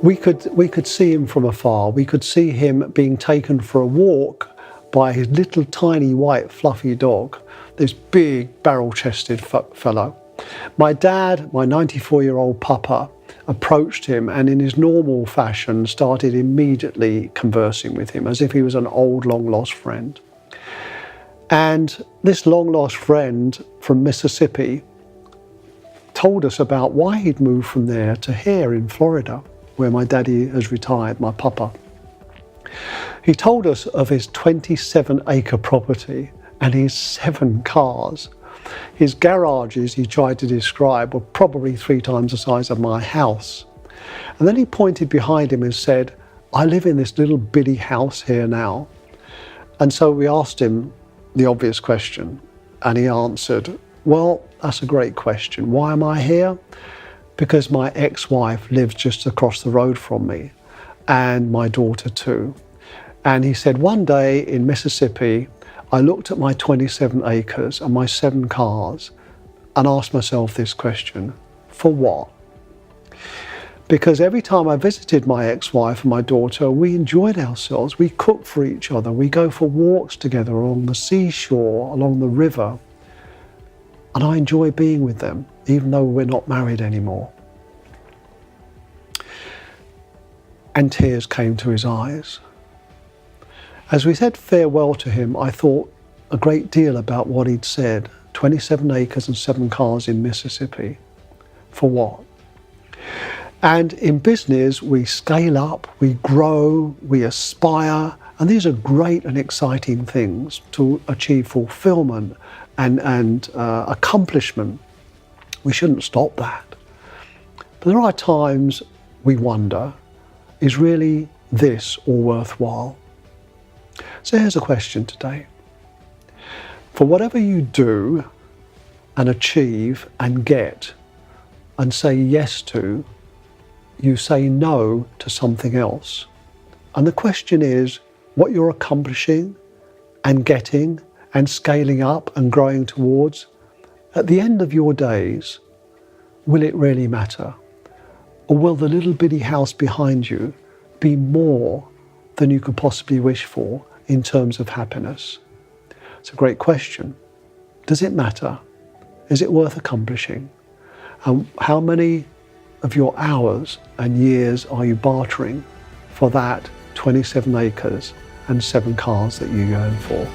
we could see him from afar. We could see him being taken for a walk by his little tiny white fluffy dog, this big barrel-chested fellow. My dad, my 94-year-old papa, approached him and in his normal fashion started immediately conversing with him as if he was an old long-lost friend. And this long-lost friend from Mississippi told us about why he'd moved from there to here in Florida, where my daddy has retired, my papa. He told us of his 27-acre property and his 7 cars. His garages, he tried to describe, were probably 3 times the size of my house. And then he pointed behind him and said, I live in this little bitty house here now. And so we asked him the obvious question, and he answered, well, that's a great question. Why am I here? Because my ex-wife lives just across the road from me, and my daughter too. And he said, one day in Mississippi, I looked at my 27 acres and my 7 cars and asked myself this question, for what? Because every time I visited my ex-wife and my daughter, we enjoyed ourselves. We cooked for each other. We go for walks together along the seashore, along the river. And I enjoy being with them, even though we're not married anymore. And tears came to his eyes. As we said farewell to him, I thought a great deal about what he'd said. 27 acres and 7 cars in Mississippi. For what? And in business, we scale up, we grow, we aspire, and these are great and exciting things to achieve fulfilment and accomplishment. We shouldn't stop that. But there are times we wonder, is really this all worthwhile? So here's a question today. For whatever you do and achieve and get and say yes to, you say no to something else. And the question is, what you're accomplishing and getting and scaling up and growing towards, at the end of your days, will it really matter? Or will the little bitty house behind you be more than you could possibly wish for in terms of happiness? It's a great question. Does it matter? Is it worth accomplishing? And how many of your hours and years are you bartering for that 27 acres and 7 cars that you yearn for?